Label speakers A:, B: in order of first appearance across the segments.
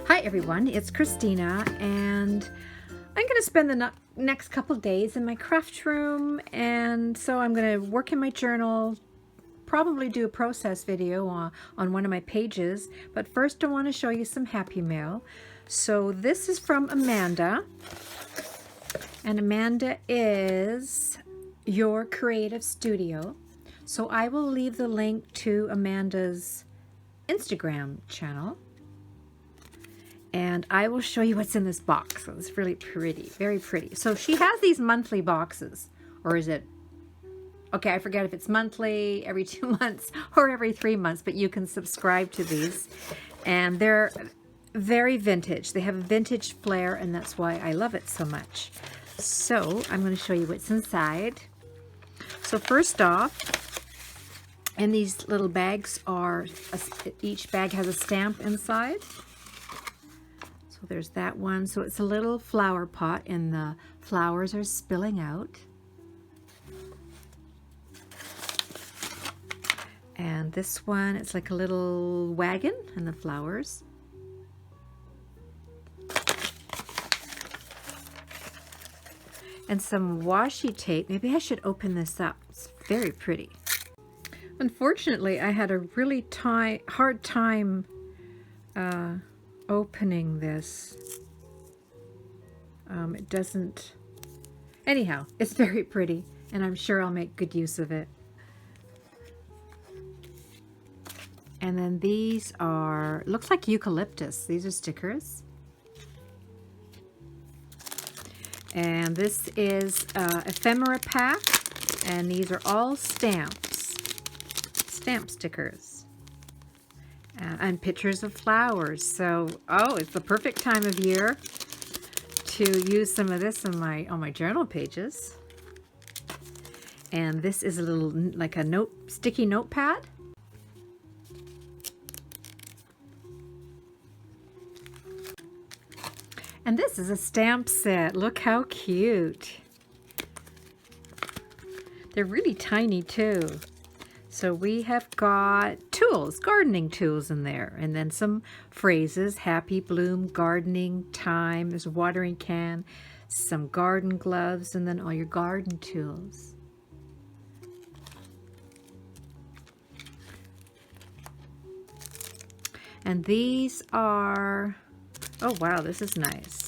A: Hi everyone, it's Christina, and I'm going to spend the next couple days in my craft room, and so I'm going to work in my journal, probably do a process video on one of my pages, but first I want to show you some happy mail. So this is from Amanda, and Amanda is Your Creative Studio. So I will leave the link to Amanda's Instagram channel. And I will show you what's in this box. So it's really pretty, very pretty. So she has these monthly boxes, or is it, okay, I forget if it's monthly, every 2 months, or every 3 months, but you can subscribe to these. And they're very vintage. They have a vintage flair, and that's why I love it so much. So I'm going to show you what's inside. So first off, and these little bags are, each bag has a stamp inside. So there's that one. So it's a little flower pot and the flowers are spilling out. And this one, it's like a little wagon and the flowers. And some washi tape. Maybe I should open this up. It's very pretty. Unfortunately, I had a really hard time opening this. It doesn't, anyhow, it's very pretty, and I'm sure I'll make good use of it. And then these are, looks like eucalyptus. These are stickers. And this is ephemera pack, and these are all stamps, stamp stickers. And pictures of flowers. So, oh, it's the perfect time of year to use some of this on my journal pages. And this is a little, like a sticky notepad. And this is a stamp set. Look how cute. They're really tiny too. So we have got tools, gardening tools in there, and then some phrases: happy bloom, gardening time, there's a watering can, some garden gloves, and then all your garden tools. And these are, oh wow, this is nice.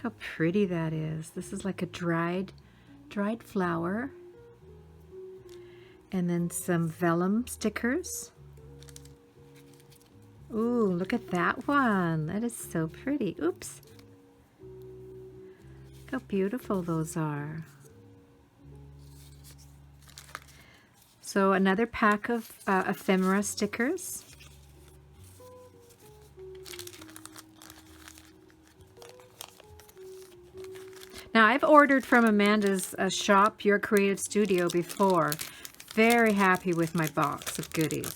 A: How pretty that is. This is like a dried flower. And then some vellum stickers. Ooh, look at that one. That is so pretty. Oops. Look how beautiful those are. So another pack of ephemera stickers. Now, I've ordered from Amanda's shop, Your Creative Studio, before. Very happy with my box of goodies.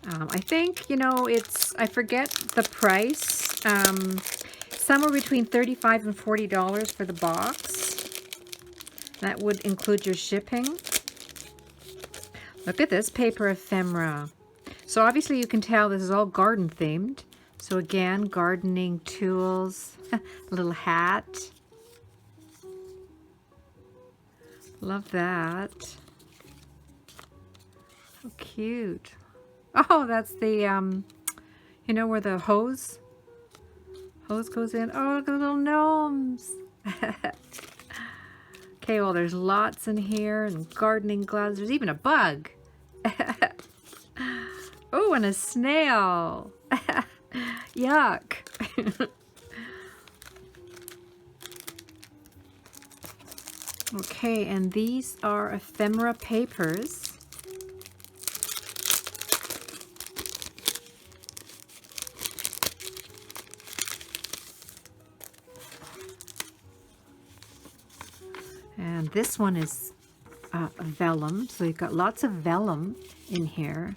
A: I think, you know, I forget the price. Somewhere between $35 and $40 for the box. That would include your shipping. Look at this paper ephemera. So obviously you can tell this is all garden themed. So again, gardening tools, little hat. Love that. So cute. Oh, that's the, you know, where the hose goes in. Oh, look at the little gnomes. Okay, well, there's lots in here, and gardening gloves. There's even a bug. Oh, and a snail. Yuck. Okay, and these are ephemera papers. And this one is vellum, so you've got lots of vellum in here.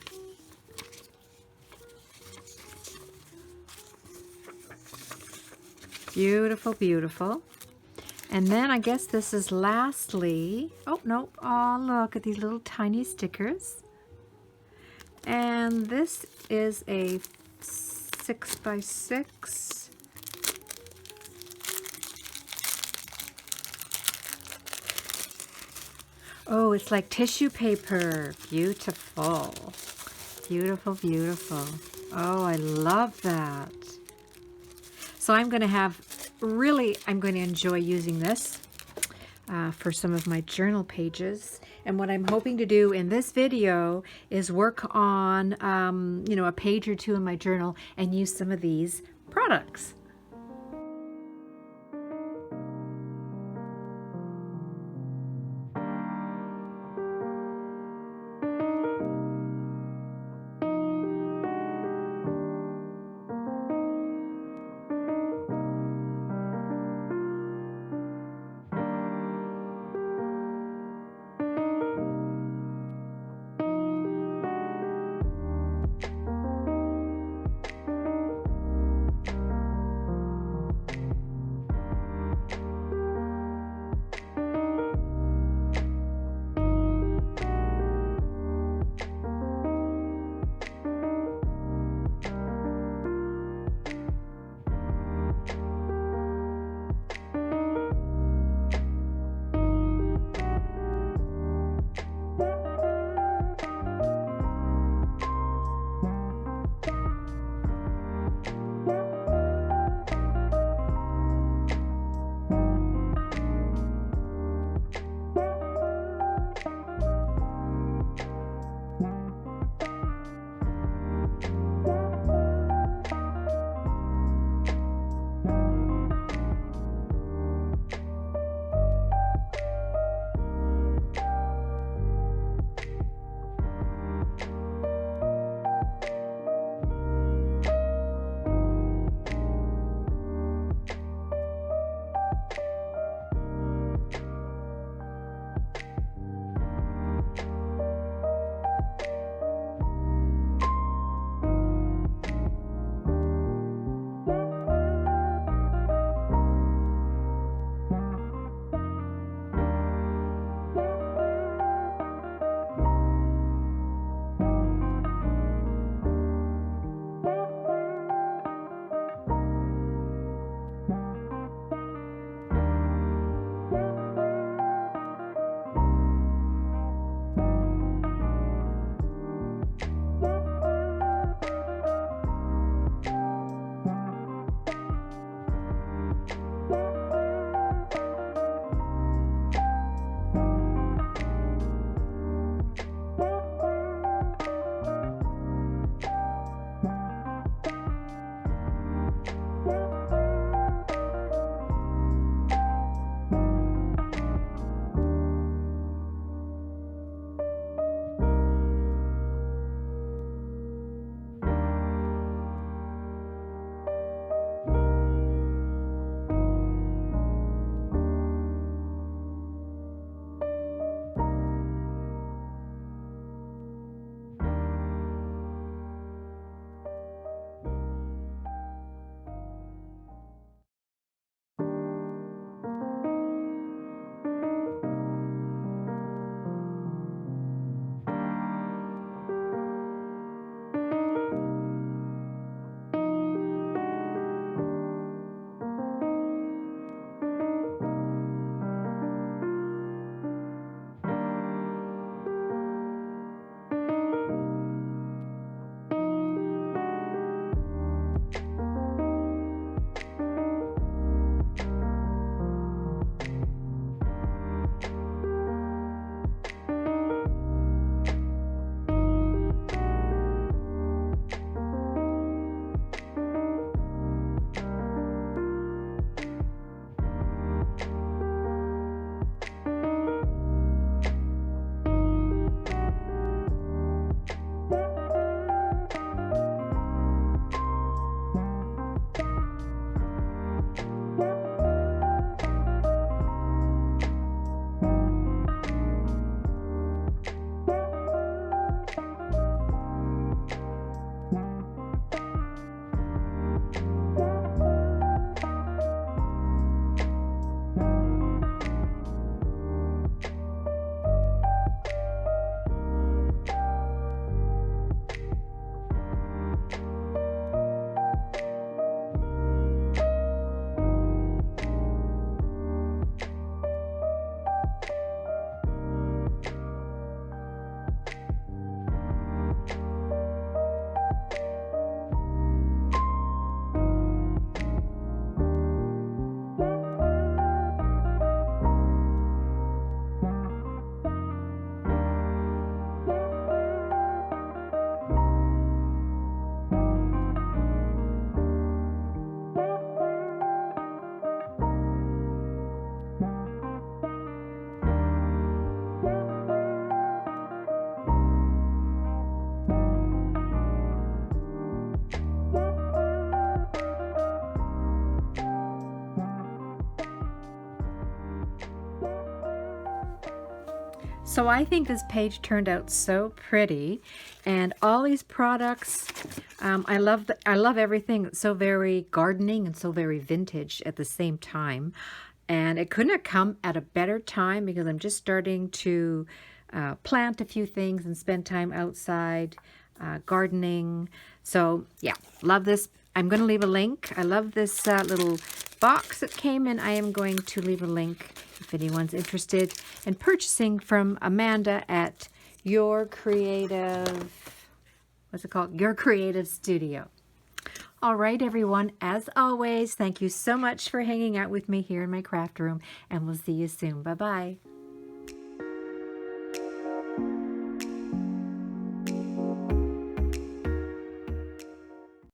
A: Beautiful, beautiful. And then I guess this is lastly, oh no, oh look at these little tiny stickers. And this is a 6x6. Oh, it's like tissue paper. Beautiful. Beautiful, beautiful. Oh, I love that. So I'm going to have, really, I'm going to enjoy using this for some of my journal pages. And what I'm hoping to do in this video is work on, you know, a page or two in my journal and use some of these products. So I think this page turned out so pretty, and all these products, I love everything. It's so very gardening and so very vintage at the same time. And it couldn't have come at a better time because I'm just starting to plant a few things and spend time outside gardening. So yeah, love this. I'm going to leave a link. I love this little box that came in. I am going to leave a link if anyone's interested in purchasing from Amanda at Your Creative, what's it called? Your Creative Studio. All right, everyone, as always, thank you so much for hanging out with me here in my craft room, and we'll see you soon. Bye-bye.